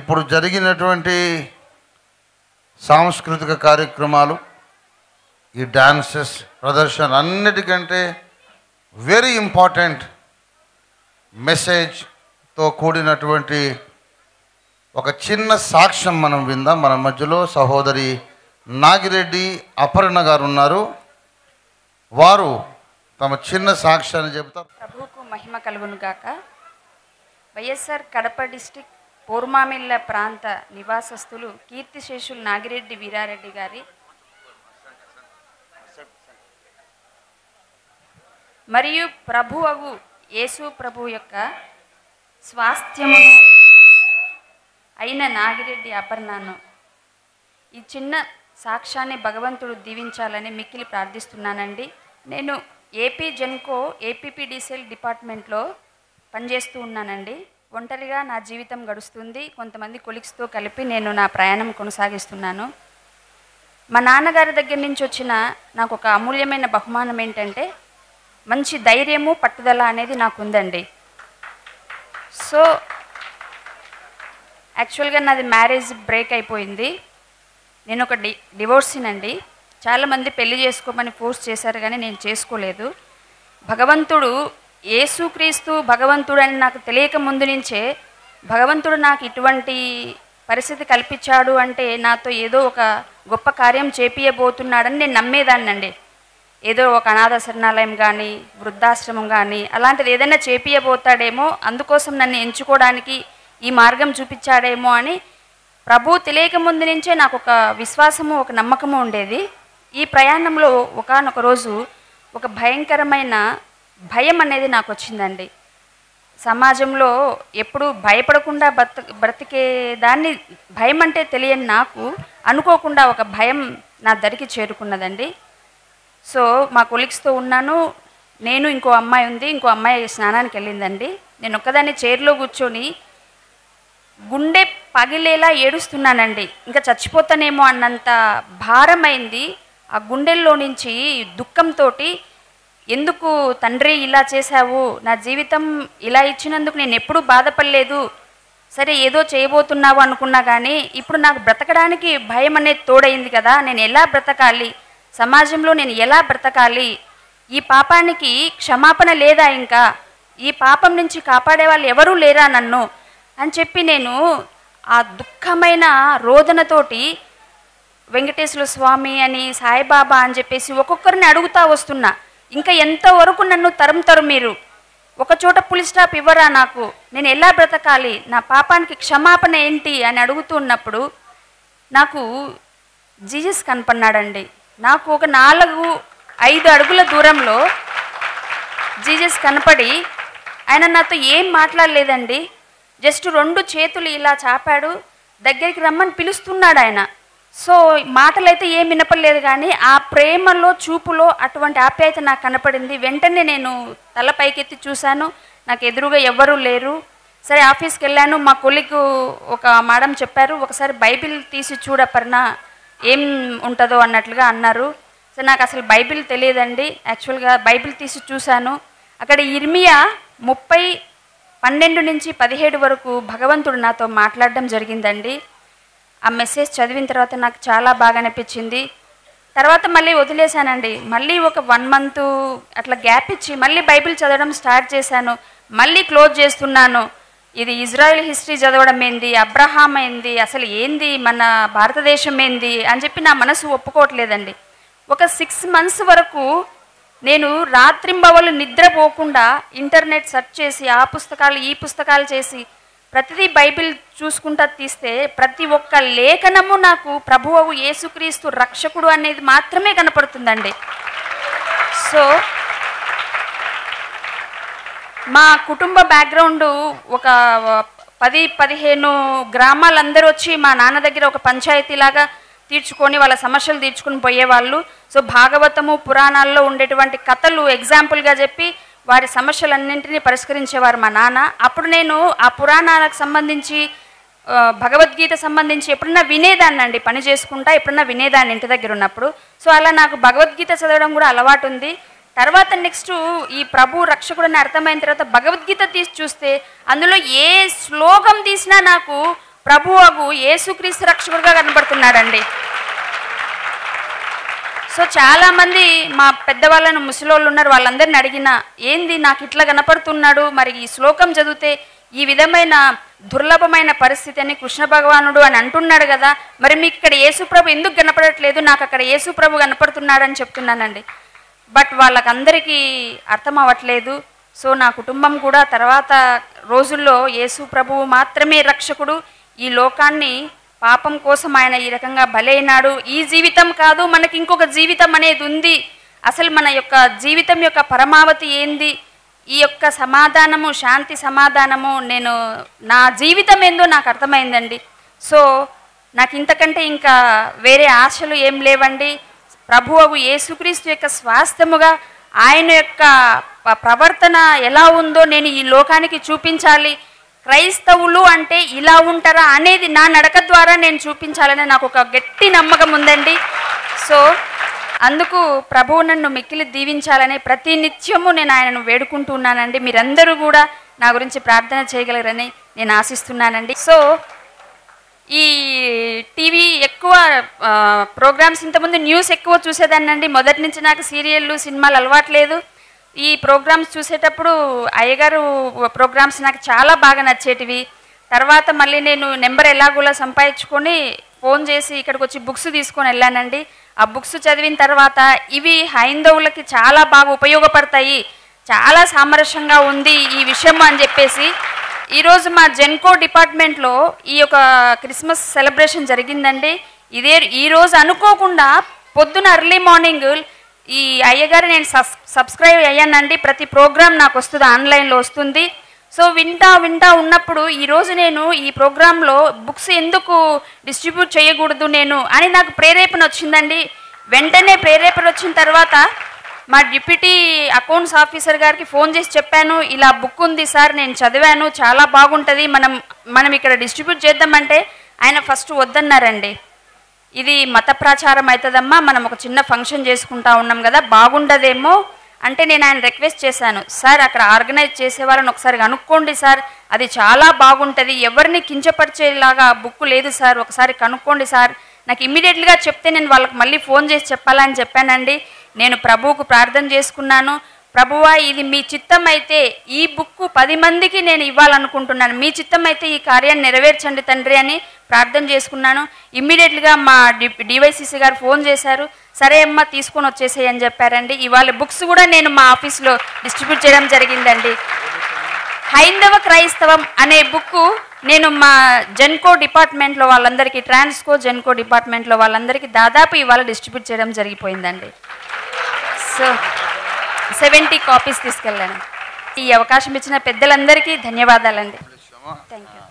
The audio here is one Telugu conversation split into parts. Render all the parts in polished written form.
ఇప్పుడు జరిగినటువంటి సాంస్కృతిక కార్యక్రమాలు, ఈ డాన్సెస్ ప్రదర్శన అన్నిటికంటే వెరీ ఇంపార్టెంట్ మెసేజ్తో కూడినటువంటి ఒక చిన్న సాక్ష్యం మనం విందాం. మన మధ్యలో సహోదరి నాగిరెడ్డి అపర్ణ గారు ఉన్నారు. వారు తమ చిన్న సాక్ష్యాన్ని చెబుతారు. ప్రభువుకు మహిమ కలుగును గాక. వైఎస్ఆర్ కడప డిస్టిక్ పోర్మామిల్ల ప్రాంత నివాసస్తులు కీర్తిశేషులు నాగిరెడ్డి వీరారెడ్డి గారి మరియు ప్రభువు యేసు ప్రభు యొక్క స్వాస్థ్యమును అయిన నాగిరెడ్డి అపర్ణను ఈ చిన్న సాక్ష్యాన్ని భగవంతుడు దీవించాలని మిక్కిలి ప్రార్థిస్తున్నానండి. నేను ఏపీ జెన్కో ఏపీపీడీసీఎల్ డిపార్ట్మెంట్లో పనిచేస్తూ ఉన్నానండి. ఒంటరిగా నా జీవితం గడుస్తుంది. కొంతమంది కొలీగ్స్తో కలిపి నేను నా ప్రయాణం కొనసాగిస్తున్నాను. మా నాన్నగారి దగ్గర నుంచి వచ్చిన నాకు ఒక అమూల్యమైన బహుమానం ఏంటంటే మంచి ధైర్యము పట్టుదల అనేది నాకు ఉందండి. సో యాక్చువల్గా నాది మ్యారేజ్ బ్రేక్ అయిపోయింది. నేను ఒక డివోర్సీనండి. చాలామంది పెళ్లి చేసుకోమని ఫోర్స్ చేశారు కానీ నేను చేసుకోలేదు. భగవంతుడు యేసుక్రీస్తు భగవంతుడు అని నాకు తెలియక ముందు నుంచే భగవంతుడు నాకు ఇటువంటి పరిస్థితి కల్పించాడు అంటే నాతో ఏదో ఒక గొప్ప కార్యం చేపియబోతున్నాడని నేను నమ్మేదాన్నండి. ఏదో ఒక అనాథ శరణాలయం కానీ వృద్ధాశ్రమం కానీ అలాంటిది ఏదైనా చేపియబోతాడేమో, అందుకోసం నన్ను ఎంచుకోవడానికి ఈ మార్గం చూపించాడేమో అని ప్రభు తెలియక ముందు నుంచే నాకు ఒక విశ్వాసము ఒక నమ్మకము ఉండేది. ఈ ప్రయాణంలో ఒకానొక రోజు ఒక భయంకరమైన భయం అనేది నాకు వచ్చిందండి. సమాజంలో ఎప్పుడు భయపడకుండా బ్రతికే దాన్ని భయం అంటే తెలియని నాకు అనుకోకుండా ఒక భయం నా దరికి చేరుకున్నదండి. సో మా కొలీగ్స్తో ఉన్నాను. నేను ఇంకో అమ్మాయి ఉంది. ఇంకో అమ్మాయి స్నానానికి వెళ్ళిందండి. నేను ఒక్కదాన్ని చైర్లో కూర్చొని గుండె పగిలేలా ఏడుస్తున్నానండి. ఇంకా చచ్చిపోతానేమో అన్నంత భారమైంది. ఆ గుండెల్లో నుంచి దుఃఖంతో ఎందుకు తండ్రి ఇలా చేశావు, నా జీవితం ఇలా ఇచ్చినందుకు నేను ఎప్పుడూ బాధపడలేదు, సరే ఏదో చేయబోతున్నావు అనుకున్నా కానీ ఇప్పుడు నాకు బ్రతకడానికి భయం అనేది తోడైంది కదా, నేను ఎలా బ్రతకాలి, సమాజంలో నేను ఎలా బ్రతకాలి, ఈ పాపానికి క్షమాపణ లేదా, ఇంకా ఈ పాపం నుంచి కాపాడే వాళ్ళు ఎవరూ లేరా నన్ను అని చెప్పి నేను ఆ దుఃఖమైన రోదనతోటి వెంకటేశ్వర స్వామి అని సాయిబాబా అని చెప్పేసి ఒక్కొక్కరిని అడుగుతా వస్తున్నా. ఇంకా ఎంతవరకు నన్ను తరుముతారు మీరు, ఒకచోట పులి స్టాప్ ఇవ్వరా నాకు, నేను ఎలా బ్రతకాలి, నా పాపానికి క్షమాపణ ఏంటి అని అడుగుతున్నప్పుడు నాకు జీసస్ కనపన్నాడండి. నాకు ఒక 4-5 అడుగుల దూరంలో జీసస్ కనపడి ఆయన నాతో ఏం మాట్లాడలేదండి. జస్ట్ 2 చేతులు ఇలా చాపాడు, దగ్గరికి రమ్మని పిలుస్తున్నాడు ఆయన. సో మాటలైతే ఏం వినపడలేదు కానీ ఆ ప్రేమలో చూపులో అటువంటి ఆప్యాయత నాకు కనపడింది. వెంటనే నేను తల పైకెత్తి చూశాను. నాకు ఎదురుగా ఎవ్వరూ లేరు. సరే ఆఫీస్కి వెళ్ళాను. మా కొలీగ్ ఒక మేడం చెప్పారు, ఒకసారి బైబిల్ తీసి చూడపర్ణ ఏం ఉంటుందో అన్నట్లుగా అన్నారు. సో నాకు అసలు బైబిల్ తెలియదండి. యాక్చువల్గా బైబిల్ తీసి చూశాను. అక్కడ ఇర్మియా 30:12-17 వరకు భగవంతుడు నాతో మాట్లాడడం జరిగిందండి. ఆ మెసేజ్ చదివిన తర్వాత నాకు చాలా బాగా అనిపించింది. తర్వాత మళ్ళీ వదిలేశానండి. మళ్ళీ ఒక 1 మంత్ అట్లా గ్యాప్ ఇచ్చి మళ్ళీ బైబిల్ చదవడం స్టార్ట్ చేశాను. మళ్ళీ క్లోజ్ చేస్తున్నాను. ఇది ఇజ్రాయెల్ హిస్టరీ చదవడం ఏంది, అబ్రహాం ఏంది, అసలు ఏంది మన భారతదేశం ఏంది అని చెప్పి నా మనసు ఒప్పుకోవట్లేదండి. ఒక 6 మంత్స్ వరకు నేను రాత్రింబవలు నిద్రపోకుండా ఇంటర్నెట్ సెర్చ్ చేసి ఆ పుస్తకాలు ఈ పుస్తకాలు చేసి ప్రతిదీ బైబిల్ చూసుకుంటా తీస్తే ప్రతి ఒక్క లేఖనము నాకు ప్రభువు యేసుక్రీస్తు రక్షకుడు అనేది మాత్రమే కనపడుతుందండి. సో మా కుటుంబ బ్యాక్గ్రౌండ్ ఒక 10-15 గ్రామాలందరూ వచ్చి మా నాన్న దగ్గర ఒక పంచాయతీలాగా తీర్చుకొని వాళ్ళ సమస్యలు తీర్చుకొని పోయేవాళ్ళు. సో భాగవతము పురాణాల్లో ఉండేటువంటి కథలు ఎగ్జాంపుల్గా చెప్పి వారి సమస్యలన్నింటినీ పరిష్కరించేవారు మా నాన్న. అప్పుడు నేను ఆ పురాణాలకు సంబంధించి భగవద్గీత సంబంధించి ఎప్పుడన్నా వినేదాన్ని అండి, పని చేసుకుంటా ఎప్పుడన్నా వినేదాన్ని ఇంటి దగ్గర ఉన్నప్పుడు. సో అలా నాకు భగవద్గీత చదవడం కూడా అలవాటు ఉంది. తర్వాత నెక్స్ట్ ఈ ప్రభు రక్షకుడని అర్థమైన తర్వాత భగవద్గీత తీసి చూస్తే అందులో ఏ శ్లోకం తీసినా నాకు ప్రభువగు యేసుక్రీస్తు రక్షకుడిగా కనబడుతున్నాడండి. సో చాలామంది మా పెద్దవాళ్ళను ముసలోళ్ళు ఉన్నారు, వాళ్ళందరిని అడిగినా ఏంది నాకు ఇట్లా కనపడుతున్నాడు, మరి ఈ శ్లోకం చదివితే ఈ విధమైన దుర్లభమైన పరిస్థితి అని కృష్ణ భగవానుడు అని అంటున్నాడు కదా, మరి మీకు ఇక్కడ యేసుప్రభు ఎందుకు కనపడట్లేదు, నాకు అక్కడ యేసుప్రభు కనపడుతున్నాడని చెప్తున్నానండి. బట్ వాళ్ళకందరికీ అర్థం అవ్వట్లేదు. సో నా కుటుంబం కూడా తర్వాత రోజుల్లో యేసు ప్రభువు మాత్రమే రక్షకుడు, ఈ లోకాన్ని పాపం కోసం ఆయన ఈ రకంగా బలైనాడు, ఈ జీవితం కాదు మనకి ఇంకొక జీవితం అనేది ఉంది, అసలు మన యొక్క జీవితం యొక్క పరమావధి ఏంది, ఈ యొక్క సమాధానము శాంతి సమాధానము నేను నా జీవితం ఏందో నాకు అర్థమైందండి. సో నాకు ఇంతకంటే ఇంకా వేరే ఆశలు ఏం లేవండి. ప్రభువు యేసుక్రీస్తు యొక్క స్వాస్థ్యముగా ఆయన యొక్క ప్రవర్తన ఎలా ఉందో నేను ఈ లోకానికి చూపించాలి. క్రైస్తవులు అంటే ఇలా ఉంటారా అనేది నా నడక ద్వారా నేను చూపించాలని నాకు ఒక గట్టి నమ్మకం ఉందండి. సో అందుకు ప్రభువు నన్ను మిక్కిలి దీవించాలని ప్రతి నిత్యము నేను ఆయనను వేడుకుంటున్నానండి. మీరందరూ కూడా నా గురించి ప్రార్థన చేయగలరని నేను ఆశిస్తున్నానండి. సో ఈ టీవీ ఎక్కువ ప్రోగ్రామ్స్, ఇంతకుముందు న్యూస్ ఎక్కువ చూసేదాన్నండి. మొదటి నుంచి నాకు సీరియళ్ళు సినిమాలు అలవాట్లేదు. ఈ ప్రోగ్రామ్స్ చూసేటప్పుడు అయ్యగారు ప్రోగ్రామ్స్ నాకు చాలా బాగా నచ్చేటివి. తర్వాత మళ్ళీ నేను నెంబర్ ఎలాగోలా సంపాదించుకొని ఫోన్ చేసి ఇక్కడికి వచ్చి బుక్స్ తీసుకొని వెళ్ళానండి. ఆ బుక్స్ చదివిన తర్వాత ఇవి హైందవులకి చాలా బాగా ఉపయోగపడతాయి, చాలా సామరస్యంగా ఉంది ఈ విషయం అని చెప్పేసి ఈరోజు మా జెన్కో డిపార్ట్మెంట్లో ఈ యొక్క క్రిస్మస్ సెలబ్రేషన్ జరిగిందండి. ఈరోజు అనుకోకుండా పొద్దున ఎర్లీ మార్నింగ్ ఈ అయ్యగారు నేను సబ్స్క్రైబ్ అయ్యానండి. ప్రతి ప్రోగ్రామ్ నాకు వస్తుంది, ఆన్లైన్లో వస్తుంది. సో వింటా ఉన్నప్పుడు ఈరోజు నేను ఈ ప్రోగ్రాంలో బుక్స్ ఎందుకు డిస్ట్రిబ్యూట్ చేయకూడదు నేను అని నాకు ప్రేరేపణ వచ్చిందండి. వెంటనే ప్రేరేపణ వచ్చిన తర్వాత మా డిప్యూటీ అకౌంట్స్ ఆఫీసర్ గారికి ఫోన్ చేసి చెప్పాను, ఇలా బుక్ ఉంది సార్, నేను చదివాను, చాలా బాగుంటుంది, మనం ఇక్కడ డిస్ట్రిబ్యూట్ చేద్దామంటే ఆయన ఫస్ట్ వద్దన్నారండి. ఇది మత ప్రచారం అవుతుందమ్మా, మనం ఒక చిన్న ఫంక్షన్ చేసుకుంటా ఉన్నాం కదా, బాగుండదేమో అంటే నేను ఆయన రిక్వెస్ట్ చేశాను, సార్ అక్కడ ఆర్గనైజ్ చేసే వాళ్ళని ఒకసారి కనుక్కోండి సార్, అది చాలా బాగుంటుంది, ఎవరిని కించపరిచేలాగా బుక్ లేదు సార్, ఒకసారి కనుక్కోండి సార్, నాకు ఇమ్మీడియట్గా చెప్తే నేను వాళ్ళకి మళ్ళీ ఫోన్ చేసి చెప్పాలని చెప్పానండి. నేను ప్రభువుకు ప్రార్థన చేసుకున్నాను, ప్రభువా ఇది మీ చిత్తం అయితే ఈ బుక్ 10 మందికి నేను ఇవ్వాలనుకుంటున్నాను, మీ చిత్తం అయితే ఈ కార్యాన్ని నెరవేర్చండి తండ్రి అని ప్రార్థన చేసుకున్నాను. ఇమ్మీడియట్గా మా డివైసీసీ గారు ఫోన్ చేశారు, సరే అమ్మ తీసుకొని వచ్చేసేయి అని చెప్పారండి. ఇవాళ బుక్స్ కూడా నేను మా ఆఫీస్లో డిస్ట్రిబ్యూట్ చేయడం జరిగిందండి. హైందవ క్రైస్తవం అనే బుక్ నేను మా జెన్కో డిపార్ట్మెంట్లో వాళ్ళందరికీ, ట్రాన్స్కో జెన్కో డిపార్ట్మెంట్లో వాళ్ళందరికీ దాదాపు ఇవాళ డిస్ట్రిబ్యూట్ చేయడం జరిగిపోయిందండి. సో 70 కాపీస్ తీసుకెళ్ళాను. ఈ అవకాశం ఇచ్చిన పెద్దలందరికీ ధన్యవాదాలండి. Thank you.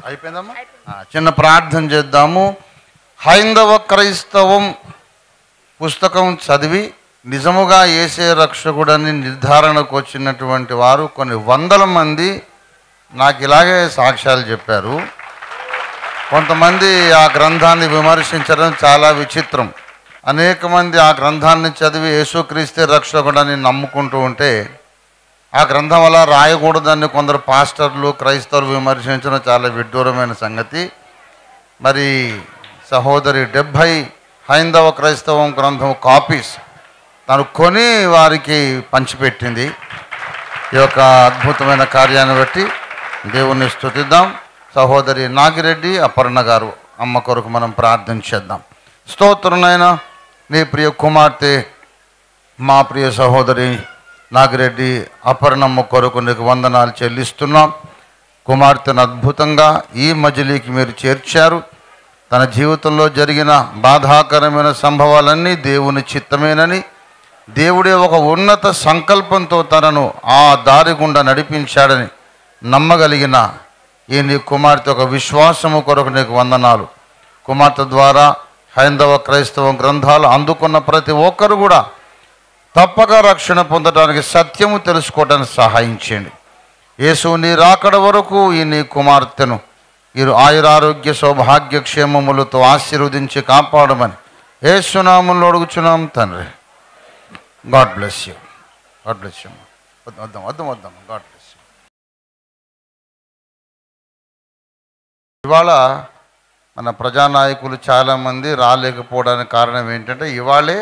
అయిపోయిందమ్మా, చిన్న ప్రార్థన చేద్దాము. హైందవ క్రైస్తవం పుస్తకం చదివి నిజముగా యేసే రక్షకుడని నిర్ధారణకు వచ్చినటువంటి వారు కొన్ని వందల మంది నాకు ఇలాగే సాక్ష్యాలు చెప్పారు. కొంతమంది ఆ గ్రంథాన్ని విమర్శించడం చాలా విచిత్రం. అనేక మంది ఆ గ్రంథాన్ని చదివి యేసుక్రీస్తే రక్షకుడని నమ్ముకుంటూ ఉంటే ఆ గ్రంథం వల్ల రాయకూడదని కొందరు పాస్టర్లు క్రైస్తవులు విమర్శించడం చాలా విడ్డూరమైన సంగతి. మరి సహోదరి 70 హైందవ క్రైస్తవం గ్రంథం కాపీస్ తను కొని వారికి పంచిపెట్టింది. ఈ యొక్క అద్భుతమైన కార్యాన్ని బట్టి దేవుణ్ణి స్తుతిద్దాం. సహోదరి నాగిరెడ్డి అపర్ణ గారు అమ్మ కొరకు మనం ప్రార్థన చేద్దాం. స్తోత్రునైనా నీ ప్రియ కుమార్తె మా ప్రియ సహోదరి నాగిరెడ్డి అపర్ణమ్మ కొరకు నీకు వందనాలు చెల్లిస్తున్నాం. కుమార్తెను అద్భుతంగా ఈ మజిలీకి మీరు చేర్చారు. తన జీవితంలో జరిగిన బాధాకరమైన సంభవాలన్నీ దేవుని చిత్తమేనని, దేవుడే ఒక ఉన్నత సంకల్పంతో తనను ఆ దారి గుండా నడిపించాడని నమ్మగలిగిన ఈ నీ కుమార్తె ఒక విశ్వాసము కొరకు నీకు వందనాలు. కుమార్తె ద్వారా హైందవ క్రైస్తవం గ్రంథాలు అందుకున్న ప్రతి ఒక్కరు కూడా తప్పక రక్షణ పొందడానికి సత్యము తెలుసుకోవడానికి సహాయం చేయండి. యేసు నీ రాకడ వరకు ఈ నీ కుమార్తెను ఈ ఆయురారోగ్య సౌభాగ్య క్షేమములతో ఆశీర్వదించి కాపాడమని యేసు నామములో అడుగుచున్నాం తండ్రి. God bless you. God bless you. వద్దాం గాడ్ బ్లెస్ యూ. ఇవాళ మన ప్రజానాయకులు చాలామంది రాలేకపోవడానికి కారణం ఏంటంటే ఇవాళే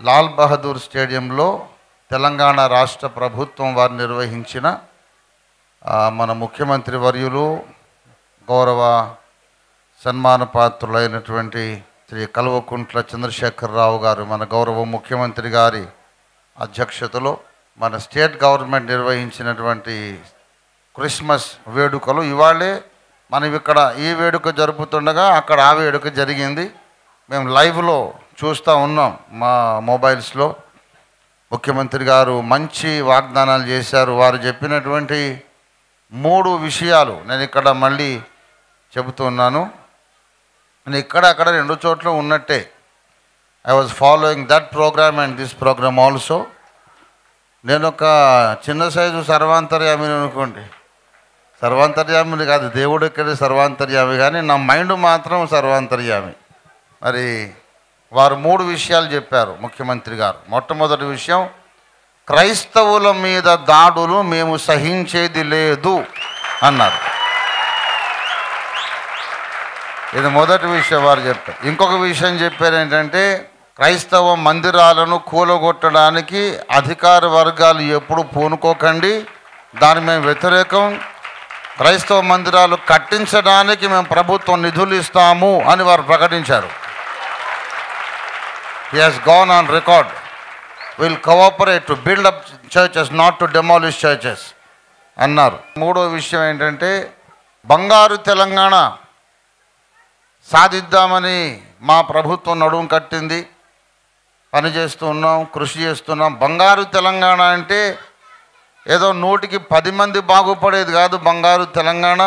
లాల్ బహదూర్ స్టేడియంలో తెలంగాణ రాష్ట్ర ప్రభుత్వం వారు నిర్వహించిన మన ముఖ్యమంత్రి వర్యులు గౌరవ సన్మానపాత్రులైనటువంటి శ్రీ కల్వకుంట్ల చంద్రశేఖరరావు గారు మన గౌరవ ముఖ్యమంత్రి గారి అధ్యక్షతలో మన స్టేట్ గవర్నమెంట్ నిర్వహించినటువంటి క్రిస్మస్ వేడుకలు ఇవాళే మనం ఇక్కడ ఈ వేడుక జరుపుతుండగా అక్కడ ఆ వేడుక జరిగింది. మేము లైవ్లో చూస్తూ ఉన్నాం మా మొబైల్స్లో. ముఖ్యమంత్రి గారు మంచి వాగ్దానాలు చేశారు. వారు చెప్పినటువంటి 3 విషయాలు నేను ఇక్కడ మళ్ళీ చెబుతున్నాను. నేను అక్కడ 2 చోట్ల ఉన్నట్టే. I was following that programme and this programme also. నేను ఒక చిన్న సైజు సర్వాంతర్యామిని అనుకోండి. సర్వాంతర్యామిని కాదు, దేవుడు ఇక్కడ సర్వాంతర్యామి, కానీ నా మైండ్ మాత్రం సర్వాంతర్యామి. మరి వారు 3 విషయాలు చెప్పారు ముఖ్యమంత్రి గారు. మొట్టమొదటి విషయం, క్రైస్తవుల మీద దాడులు మేము సహించేది లేదు అన్నారు. ఇది మొదటి విషయం వారు చెప్పారు. ఇంకొక విషయం చెప్పారు ఏంటంటే, క్రైస్తవ మందిరాలను కూలగొట్టడానికి అధికార వర్గాలు ఎప్పుడు పూనుకోకండి, దాని మేము వ్యతిరేకం. క్రైస్తవ మందిరాలు కట్టించడానికి మేము ప్రభుత్వం నిధులు ఇస్తాము అని వారు ప్రకటించారు. He has gone on record. We will cooperate to build up churches, not to demolish churches అన్నారు. 3వ విషయం ఏంటంటే, బంగారు తెలంగాణ సాధిద్దామని మా ప్రభుత్వం నడుము కట్టింది, పనిచేస్తూ ఉన్నాం, కృషి చేస్తున్నాం. బంగారు తెలంగాణ అంటే ఏదో 100కి 10 మంది బాగుపడేది కాదు. బంగారు తెలంగాణ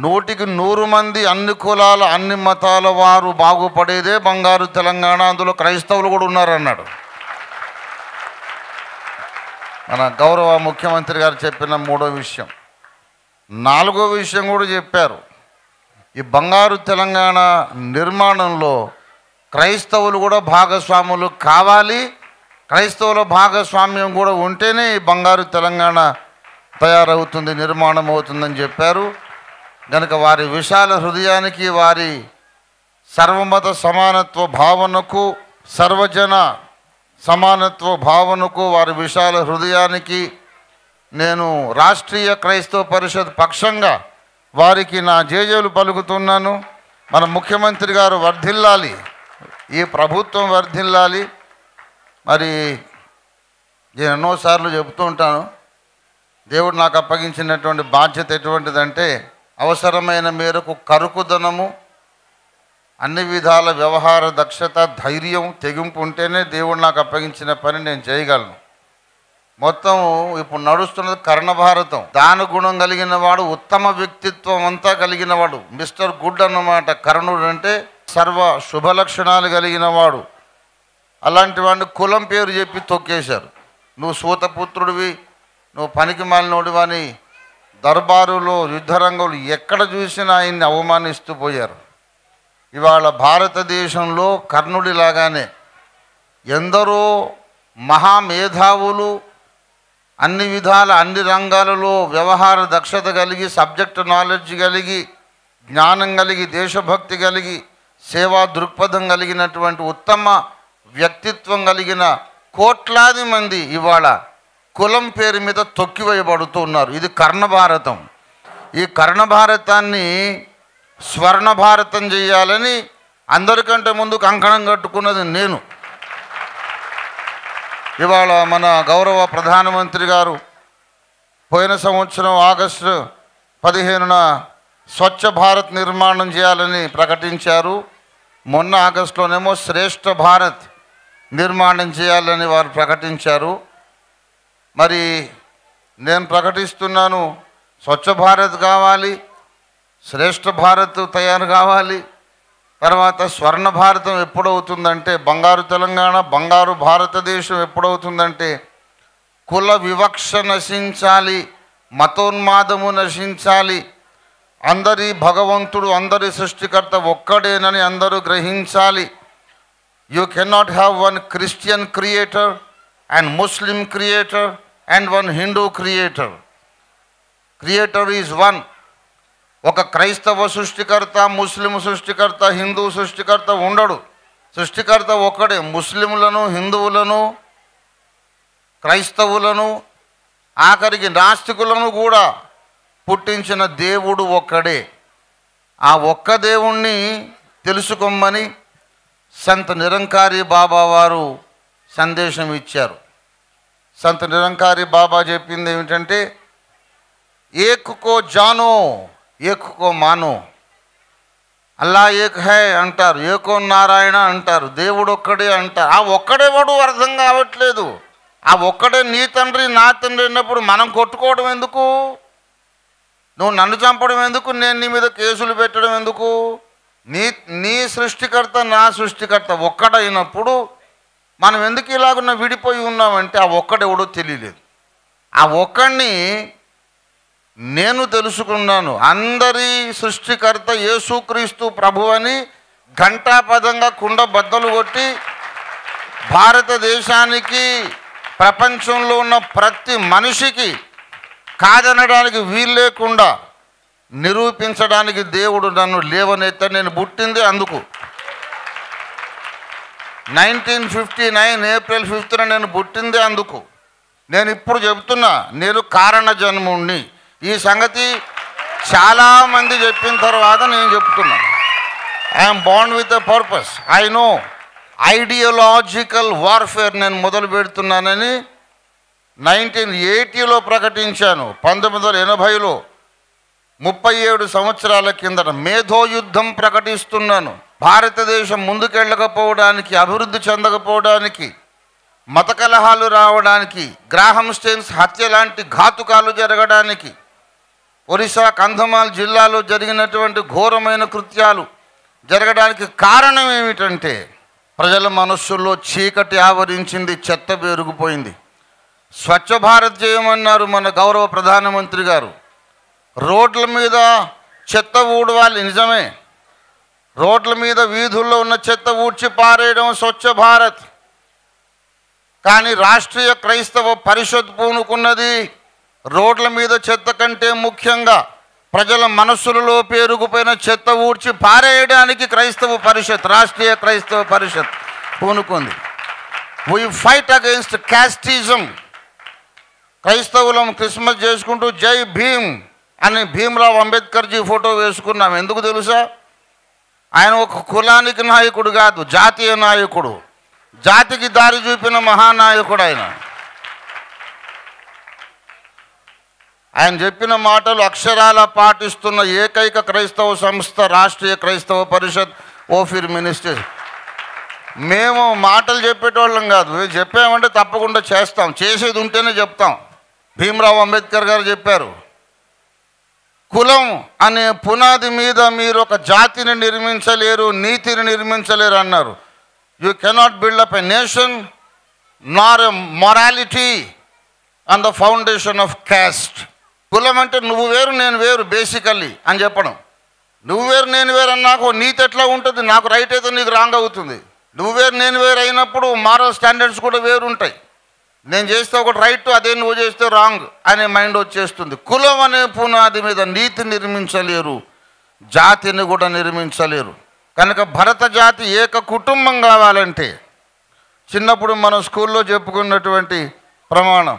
100కి 100 మంది, అన్ని కులాల అన్ని మతాల వారు బాగుపడేదే బంగారు తెలంగాణ. అందులో క్రైస్తవులు కూడా ఉన్నారన్నాడు మన గౌరవ ముఖ్యమంత్రి గారు చెప్పిన 3వ విషయం. 4వ విషయం కూడా చెప్పారు. ఈ బంగారు తెలంగాణ నిర్మాణంలో క్రైస్తవులు కూడా భాగస్వాములు కావాలి, క్రైస్తవుల భాగస్వామ్యం కూడా ఉంటేనే ఈ బంగారు తెలంగాణ తయారవుతుంది, నిర్మాణం అవుతుందని చెప్పారు. కనుక వారి విశాల హృదయానికి, వారి సర్వమత సమానత్వ భావనకు, సర్వజన సమానత్వ భావనకు, వారి విశాల హృదయానికి నేను రాష్ట్రీయ క్రైస్తవ పరిషత్ పక్షంగా వారికి నా జేజేలు పలుకుతున్నాను. మన ముఖ్యమంత్రి గారు వర్ధిల్లాలి, ఈ ప్రభుత్వం వర్ధిల్లాలి. మరి నేను ఎన్నోసార్లు చెబుతూ ఉంటాను, దేవుడు నాకు అప్పగించినటువంటి బాధ్యత ఎటువంటిదంటే, అవసరమైన మేరకు కరుకుదనము, అన్ని విధాల వ్యవహార దక్షత, ధైర్యం, తెగింపు ఉంటేనే దేవుడు నాకు అప్పగించిన పని నేను చేయగలను. మొత్తం ఇప్పుడు నడుస్తున్నది కర్ణభారతం. దాని గుణం కలిగిన వాడు, ఉత్తమ వ్యక్తిత్వం అంతా కలిగిన వాడు, మిస్టర్ గుడ్ అన్నమాట. కర్ణుడు అంటే సర్వ శుభ లక్షణాలు కలిగిన వాడు. అలాంటి వాడిని కులం పేరు చెప్పి తొక్కేశారు. నువ్వు సూతపుత్రుడివి, నువ్వు పనికి మాలినోడివని దర్బారులో, యుద్ధరంగంలో ఎక్కడ చూసినా ఆయన్ని అవమానిస్తూ పోయారు. ఇవాళ భారతదేశంలో కర్ణుడిలాగానే ఎందరో మహామేధావులు, అన్ని విధాల అన్ని రంగాలలో వ్యవహార దక్షత కలిగి, సబ్జెక్ట్ నాలెడ్జ్ కలిగి, జ్ఞానం కలిగి, దేశభక్తి కలిగి, సేవా దృక్పథం కలిగినటువంటి ఉత్తమ వ్యక్తిత్వం కలిగిన కోట్లాది మంది ఇవాళ కులం పేరు మీద తొక్కివేయబడుతూ ఉన్నారు. ఇది కర్ణభారతం. ఈ కర్ణభారతాన్ని స్వర్ణ భారతం చేయాలని అందరికంటే ముందు కంకణం కట్టుకున్నది నేను. ఇవాళ మన గౌరవ ప్రధానమంత్రి గారు పోయిన సంవత్సరం ఆగస్టు 15న స్వచ్ఛ భారత్ నిర్మాణం చేయాలని ప్రకటించారు. మొన్న ఆగస్టులోనేమో శ్రేష్ఠ భారత్ నిర్మాణం చేయాలని వారు ప్రకటించారు. మరి నేను ప్రకటిస్తున్నాను, స్వచ్ఛ భారత్ కావాలి, శ్రేష్ఠ భారత్ తయారు కావాలి. తర్వాత స్వర్ణ భారతం ఎప్పుడవుతుందంటే, బంగారు తెలంగాణ, బంగారు భారతదేశం ఎప్పుడవుతుందంటే, కుల వివక్ష నశించాలి, మతోన్మాదము నశించాలి, అందరి భగవంతుడు, అందరి సృష్టికర్త ఒక్కడేనని అందరూ గ్రహించాలి. You cannot have one Christian creator and Muslim creator and one Hindu creator. Creator is one ఒక క్రైస్తవ సృష్టికర్త, ముస్లిం సృష్టికర్త, హిందూ సృష్టికర్త ఉండడు. సృష్టికర్త ఒక్కడే. ముస్లింలను, హిందువులను, క్రైస్తవులను, ఆఖరికి నాస్తికులను కూడా పుట్టించిన దేవుడు ఒక్కడే. ఆ ఒక్క దేవుణ్ణి తెలుసుకోమని సంత నిరంకారి బాబా వారు సందేశం ఇచ్చారు. సంత నిరంకారి బాబా చెప్పింది ఏమిటంటే, ఏకో జానో ఏకో మానో, అల్లా ఏక్ హై అంటారు, ఏకో నారాయణ అంటారు, దేవుడు ఒక్కడే అంటారు. ఆ ఒక్కడే వాడు అర్థం కావట్లేదు. ఆ ఒక్కడే నీ తండ్రి నా తండ్రి అన్నప్పుడు మనం కొట్టుకోవడం ఎందుకు? నువ్వు నన్ను చంపడం ఎందుకు? నేను నీ మీద కేసులు పెట్టడం ఎందుకు? నీ సృష్టికర్త నా సృష్టికర్త ఒక్కడైనప్పుడు మనం ఎందుకు ఇలాగున్న విడిపోయి ఉన్నామంటే ఆ ఒక్కడెవడో తెలియలేదు. ఆ ఒక్కడిని నేను తెలుసుకున్నాను. అందరి సృష్టికర్త యేసుక్రీస్తు ప్రభు అని ఘంటాపదంగా కుండ బద్దలు కొట్టి భారతదేశానికి, ప్రపంచంలో ఉన్న ప్రతి మనిషికి కాదనడానికి వీలు లేకుండా నిరూపించడానికి దేవుడు నన్ను లేవనెత్త. నేను పుట్టింది అందుకు. 1959 ఏప్రిల్ 5న నేను పుట్టింది అందుకు. నేను ఇప్పుడు చెబుతున్నా, నేను కారణ జన్ముణ్ణి. ఈ సంగతి చాలామంది చెప్పిన తర్వాత నేను చెప్తున్నా. I'm Born with a purpose. I know ideological warfare నేను మొదలు పెడుతున్నానని 1980లో ప్రకటించాను. 1980లో 37 సంవత్సరాల కిందట మేధోయుద్ధం ప్రకటిస్తున్నాను. భారతదేశం ముందుకెళ్ళకపోవడానికి, అభివృద్ధి చెందకపోవడానికి, మత కలహాలు రావడానికి, గ్రాహం స్టెయిన్స్ హత్య లాంటి ఘాతుకాలు జరగడానికి, ఒరిస్సా కంధమాల్ జిల్లాలో జరిగినటువంటి ఘోరమైన కృత్యాలు జరగడానికి కారణం ఏమిటంటే, ప్రజల మనస్సుల్లో చీకటి ఆవరించింది, చెత్త పెరిగిపోయింది. స్వచ్ఛ భారత్ చేయమన్నారు మన గౌరవ ప్రధానమంత్రి గారు. రోడ్ల మీద చెత్త ఊడవాలి, నిజమే. రోడ్ల మీద వీధుల్లో ఉన్న చెత్త ఊడ్చి పారేయడం స్వచ్ఛ భారత్. కానీ రాష్ట్రీయ క్రైస్తవ పరిషత్ పూనుకున్నది రోడ్ల మీద చెత్త కంటే ముఖ్యంగా ప్రజల మనస్సులలో పేరుకుపోయిన చెత్త ఊడ్చి పారేయడానికి క్రైస్తవ పరిషత్, రాష్ట్రీయ క్రైస్తవ పరిషత్ పూనుకుంది. We fight against casteism. క్రైస్తవులం క్రిస్మస్ చేసుకుంటూ జై భీమ్ అని భీమ్రావ్ అంబేద్కర్జీ ఫోటో వేసుకున్నాం. ఎందుకు తెలుసా? ఆయన ఒక కులానికి నాయకుడు కాదు, జాతీయ నాయకుడు. జాతికి దారి చూపిన మహానాయకుడు ఆయన. ఆయన చెప్పిన మాటలు అక్షరాల పాటిస్తున్న ఏకైక క్రైస్తవ సంస్థ రాష్ట్రీయ క్రైస్తవ పరిషత్, ఓఫిర్ మినిస్ట్రీ. మేము మాటలు చెప్పేటోళ్ళం కాదు, మేము చెప్పామంటే తప్పకుండా చేస్తాం, చేసేది ఉంటేనే చెప్తాం. భీమ్రావ్ అంబేద్కర్ గారు చెప్పారు, కులం అనే పునాది మీద మీరు ఒక జాతిని నిర్మించలేరు, నీతిని నిర్మించలేరు అన్నారు. You cannot build up a nation nor a morality on the foundation of caste. కులం అంటే నువ్వు వేరు నేను వేరు బేసికల్లీ అని చెప్పడం. నువ్వు వేరు నేను వేరు అన్నాకు నీతి ఎట్లా ఉంటుంది? నాకు రైట్ అయితే నీకు రాంగ్ అవుతుంది. నువ్వు వేరు నేను వేరు అయినప్పుడు మారల్ స్టాండర్డ్స్ కూడా వేరు ఉంటాయి. నేను చేస్తే ఒకటి రైట్, అదే నువ్వు చేస్తే రాంగ్ అనే మైండ్ వచ్చేస్తుంది. కులం అనే పునాది మీద నీతి నిర్మించలేరు, జాతిని కూడా నిర్మించలేరు. కనుక భరత జాతి ఏక కుటుంబం కావాలంటే చిన్నప్పుడు మనం స్కూల్లో చెప్పుకున్నటువంటి ప్రమాణం,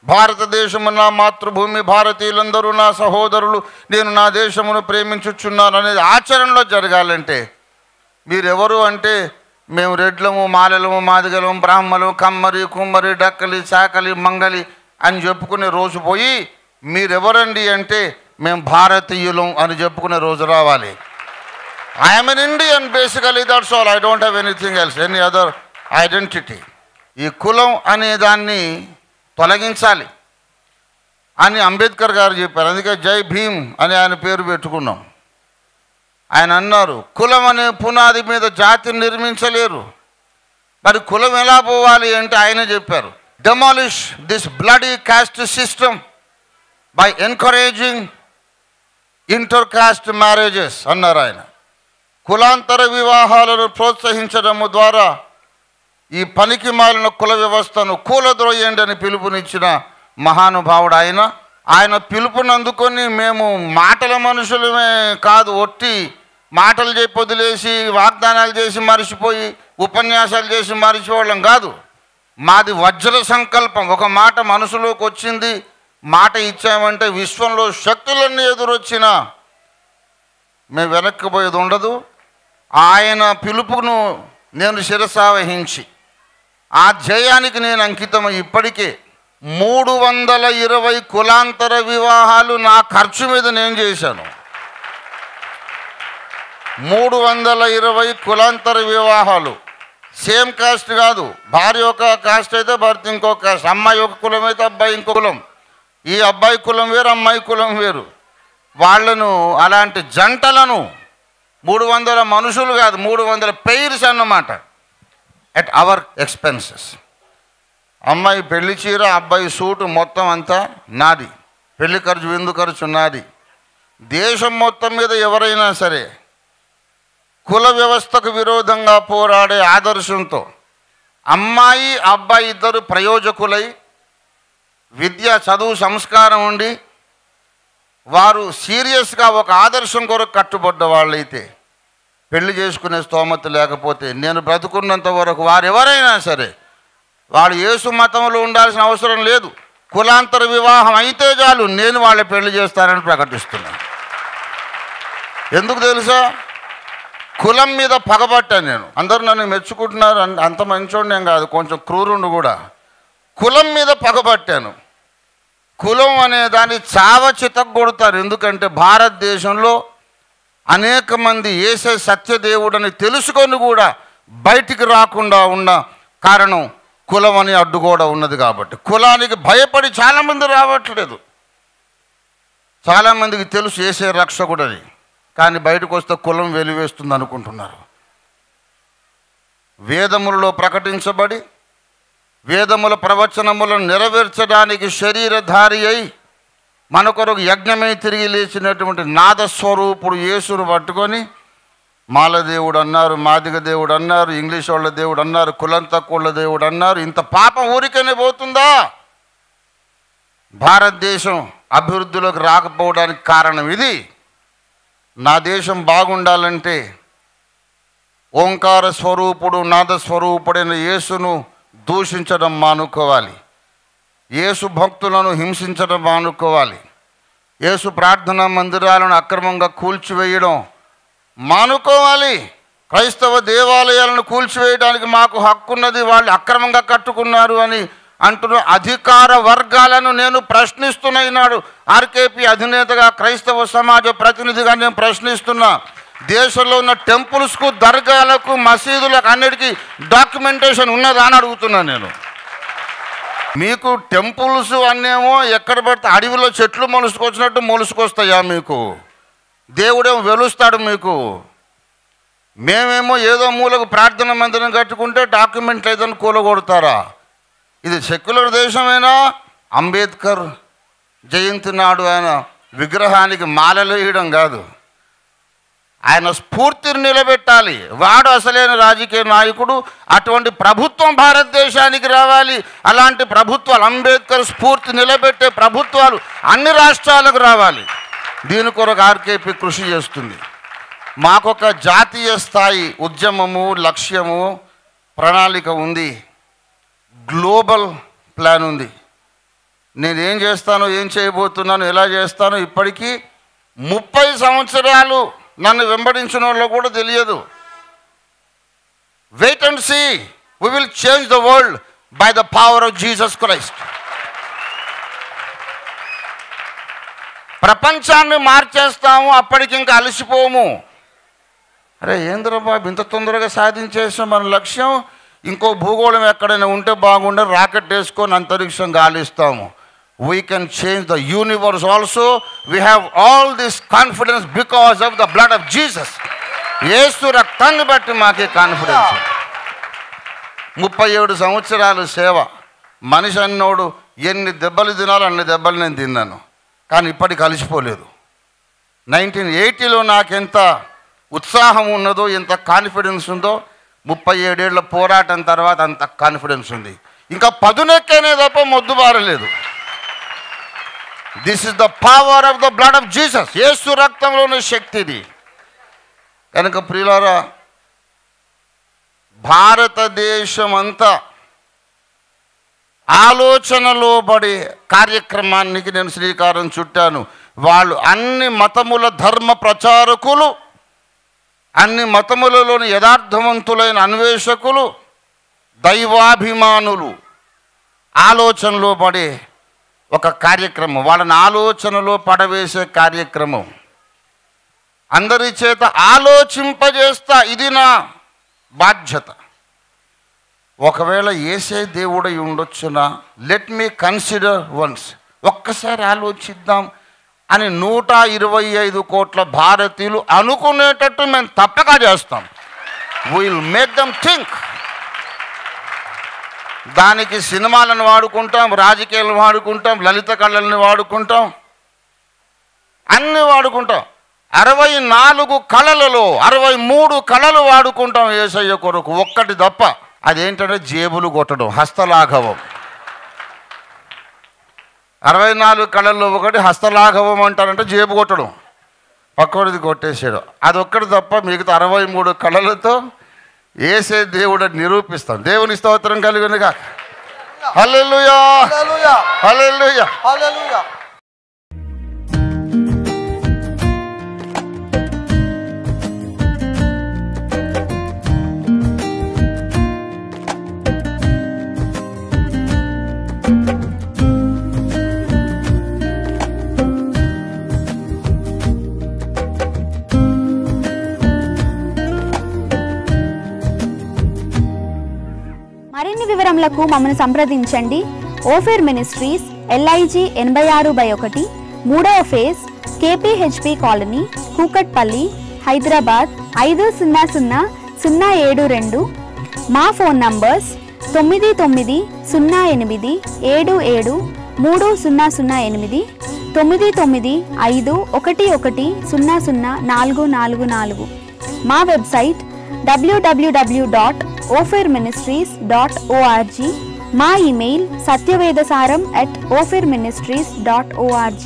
భారతదేశము నా మాతృభూమి, భారతీయులందరూ నా సహోదరులు, నేను నా దేశమును ప్రేమించుచున్నాను అనేది ఆచరణలో జరగాలంటే మీరెవరు అంటే మేము రెడ్లము, మాలెలము, మాదిగలము, బ్రాహ్మణులు, కమ్మరి, కుమ్మరి, డక్కలి, చాకలి, మంగలి అని చెప్పుకునే రోజు పోయి మీరెవరండి అంటే మేము భారతీయులం అని చెప్పుకునే రోజు రావాలి. I'm N Indian basically, that's all. I don't have anything else, any other identity. ఈ కులం అనే దాన్ని తొలగించాలి అని అంబేద్కర్ గారు చెప్పారు. అందుకే జై భీమ్ అని ఆయన పేరు పెట్టుకున్నాం. ఆయన అన్నారు, కులం అనే పునాది మీద జాతిని నిర్మించలేరు. మరి కులం ఎలా పోవాలి అంటే ఆయన చెప్పారు, demolish this bloody cost system by encouraging inter caste marriages అన్నారు ఆయన. కులాంతర వివాహాలను ప్రోత్సహించడము ద్వారా ఈ పనికి మాలిన కుల వ్యవస్థను కూలద్రోయండి అని పిలుపునిచ్చిన మహానుభావుడు ఆయన. ఆయన పిలుపుని అందుకొని మేము మాటల మనుషులమే కాదు, ఒట్టి మాటలు చెప్పి వదిలేసి వాగ్దానాలు చేసి మరిచిపోయి ఉపన్యాసాలు చేసి మరిచిపోవడం కాదు. మాది వజ్ర సంకల్పం. ఒక మాట మనసులోకి వచ్చింది, మాట ఇచ్చామంటే విశ్వంలో శక్తులన్నీ ఎదురొచ్చినా మేము వెనక్కిపోయేది ఉండదు. ఆయన పిలుపును నేను శిరసావహించి ఆ ధ్యేయానికి నేను అంకితం. ఇప్పటికే 320 కులాంతర వివాహాలు నా ఖర్చు మీద నేను చేశాను. 320 కులాంతర వివాహాలు. సేమ్ కాస్ట్ కాదు, భార్య ఒక కాస్ట్ అయితే భర్త ఇంకో కాస్ట్, అమ్మాయి ఒక కులం అయితే అబ్బాయి ఇంకో కులం, ఈ అబ్బాయి కులం వేరు అమ్మాయి కులం వేరు. వాళ్ళను అలాంటి జంటలను 300 మనుషులు కాదు 300 పెయిర్స్ అన్నమాట, అట్ అవర్ ఎక్స్పెన్సెస్. అమ్మాయి పెళ్లి చీర, అబ్బాయి సూటు మొత్తం అంతా నాది, పెళ్లి ఖర్చు విందు ఖర్చు నాది. దేశం మొత్తం మీద ఎవరైనా సరే కుల వ్యవస్థకు విరోధంగా పోరాడే ఆదర్శంతో అమ్మాయి అబ్బాయి ఇద్దరు ప్రయోజకులై విద్య చదువు సంస్కారం ఉండి వారు సీరియస్గా ఒక ఆదర్శం కొరకు కట్టుబడ్డ వాళ్ళైతే, పెళ్లి చేసుకునే స్తోమత లేకపోతే నేను బ్రతుకున్నంత వరకు వారు ఎవరైనా సరే వాళ్ళు యేసు మతంలో ఉండాల్సిన అవసరం లేదు. కులాంతర వివాహం అయితే చాలు, నేను వాళ్ళ పెళ్లి చేస్తానని ప్రకటిస్తున్నాను. ఎందుకు తెలుసా? కులం మీద పగబట్టాను నేను. అందరూ నన్ను మెచ్చుకుంటున్నారు, అంత మంచోడిని ఏం కాదు, కొంచెం క్రూరుండు కూడా. కులం మీద పగబట్టాను. కులం అనే దాన్ని చావ చితగొడతారు. ఎందుకంటే భారతదేశంలో అనేక మంది యేసే సత్యదేవుడని తెలుసుకొని కూడా బయటికి రాకుండా ఉన్న కారణం కులం అని అడ్డు కూడా ఉన్నది. కాబట్టి కులానికి భయపడి చాలామంది రావట్లేదు. చాలామందికి తెలుసు యేసే రక్షకుడని, కానీ బయటకు వస్తే కులం వెలివేస్తుంది అనుకుంటున్నారు. వేదములలో ప్రకటించబడి వేదముల ప్రవచనములను నెరవేర్చడానికి శరీరధారి అయి మన కొరకు యజ్ఞమై తిరిగి లేచినటువంటి నాదస్వరూపుడు యేసును పట్టుకొని మాలదేవుడు అన్నారు, మాదిగ దేవుడు అన్నారు, ఇంగ్లీష్ వాళ్ళ దేవుడు అన్నారు, కులం తక్కువ దేవుడు అన్నారు. ఇంత పాపం ఊరికనే పోతుందా? భారతదేశం అభివృద్ధిలోకి రాకపోవడానికి కారణం ఇది. నా దేశం బాగుండాలంటే ఓంకార స్వరూపుడు నాదస్వరూపుడైన యేసును దూషించడం మానుకోవాలి. యేసు భక్తులను హింసించడం మానుకోవాలి. యేసు ప్రార్థనా మందిరాలను అక్రమంగా కూల్చివేయడం మానుకోవాలి. క్రైస్తవ దేవాలయాలను కూల్చివేయడానికి మాకు హక్కున్నది, వాళ్ళు అక్రమంగా కట్టుకున్నారు అని అంటున్న అధికార వర్గాలను నేను ప్రశ్నిస్తున్నా. ఈనాడు ఆర్కేపీ అధినేతగా క్రైస్తవ సమాజ ప్రతినిధిగా నేను ప్రశ్నిస్తున్నా. దేశంలో ఉన్న టెంపుల్స్కు, దర్గాలకు, మసీదులకు అన్నిటికీ డాక్యుమెంటేషన్ ఉన్నదా అని అడుగుతున్నాను నేను. మీకు టెంపుల్స్ అన్నేమో ఎక్కడ పడితే అడవిలో చెట్లు మొలుసుకొచ్చినట్టు మొలుసుకొస్తాయా? మీకు దేవుడేమో వెలుస్తాడు మీకు. మేమేమో ఏదో మూలకు ప్రార్థన మందిరం కట్టుకుంటే డాక్యుమెంట్ లేదని కూలగొడతారా? ఇది సెక్యులర్ దేశమేనా? అంబేద్కర్ జయంతి నాడు ఆయన విగ్రహానికి మాలలు వేయడం కాదు, ఆయన స్ఫూర్తిని నిలబెట్టాలి. వాడు అసలైన రాజకీయ నాయకుడు. అటువంటి ప్రభుత్వం భారతదేశానికి రావాలి. అలాంటి ప్రభుత్వాలు, అంబేద్కర్ స్ఫూర్తి నిలబెట్టే ప్రభుత్వాలు అన్ని రాష్ట్రాలకు రావాలి. దీని కొరకు ఆర్కేపీ కృషి చేస్తుంది. మాకొక జాతీయ స్థాయి ఉద్యమము, లక్ష్యము, ప్రణాళిక ఉంది. గ్లోబల్ ప్లాన్ ఉంది. నేనేం చేస్తానో, ఏం చేయబోతున్నానో, ఎలా చేస్తానో ఇప్పటికీ 30 సంవత్సరాలు నన్ను వెంబడించిన వాళ్ళు కూడా తెలియదు. Wait and see, we will change the world by the power of Jesus Christ. ప్రపంచాన్ని మార్చేస్తాము, అప్పటికి ఇంకా అలసిపోము. అరే ఏంద్ర బాబు ఇంత తొందరగా సాధించేసాం మన లక్ష్యం, ఇంకో భూగోళం ఎక్కడైనా ఉంటే బాగుండే, రాకెట్ వేసుకొని అంతరిక్షం గాలిస్తాము. We can change the universe also. We have all this confidence because of the blood of Jesus. యేసు రక్తాన్ని బట్టి మాకే కాన్ఫిడెన్స్. 37 సంవత్సరాలు సేవ. మనిషి అన్నోడు ఎన్ని దెబ్బలు తినాలో అన్ని దెబ్బలు నేను తిన్నాను, కానీ ఇప్పటికి కలిసిపోలేదు. 1980లో నాకెంత ఉత్సాహం ఉన్నదో, ఎంత కాన్ఫిడెన్స్ ఉందో, 37 ఏళ్ల పోరాటం తర్వాత అంత కాన్ఫిడెన్స్ ఉంది. ఇంకా పదునెక్కనే తప్ప మొద్దుబారలేదు. This is the power of the blood of Jesus. Yesu రక్తంలోని శక్తిది. కనుక ప్రియులారా, భారతదేశం అంతా ఆలోచనలో పడే కార్యక్రమానికి నేను శ్రీకారం చుట్టాను. వాళ్ళు అన్ని మతముల ధర్మ ప్రచారకులు, అన్ని మతములలోని యథార్థవంతులైన అన్వేషకులు, దైవాభిమానులు ఆలోచనలో పడే ఒక కార్యక్రమం, వాళ్ళని ఆలోచనలో పడవేసే కార్యక్రమం, అందరి చేత ఆలోచింపజేస్తా. ఇది నా బాధ్యత. ఒకవేళ యేసే దేవుడై ఉండొచ్చునా, లెట్ మీ కన్సిడర్ వన్స్, ఒక్కసారి ఆలోచిద్దాం అని 125 కోట్ల భారతీయులు అనుకునేటట్టు మేము తప్పక చేస్తాం. Will make them think. దానికి సినిమాలను వాడుకుంటాం, రాజకీయాలను వాడుకుంటాం, లలిత కళలను వాడుకుంటాం, అన్నీ వాడుకుంటాం. 64 కళలలో 63 కళలు వాడుకుంటాం యేసయ్య కొరకు. ఒక్కటి తప్ప, అదేంటంటే జేబులు కొట్టడం, హస్తలాఘవం. 64 కళల్లో ఒకటి హస్తలాఘవం అంటారంటే జేబు కొట్టడం, పక్కడిది కొట్టేసాడు. అదొక్కటి తప్ప మిగతా 63 కళలతో యేసే దేవుడు నిరూపిస్తాం. దేవుని స్తోత్రం కలుగునుగా. హల్లెలూయా, హల్లెలూయా, హల్లెలూయా. మరిన్ని వివరములకు మమ్మల్ని సంప్రదించండి. ఓఫిర్ మినిస్ట్రీస్, LIG 86/1, 3వ phase, KPHP colony, Kukatpally, Hyderabad 500072. మా ఫోన్ నంబర్స్ 9908773008, 9955110444. మా వెబ్సైట్ www.ofirministries.org. మా ఇమెయిల్ satyvedasaram@ofirministries.org.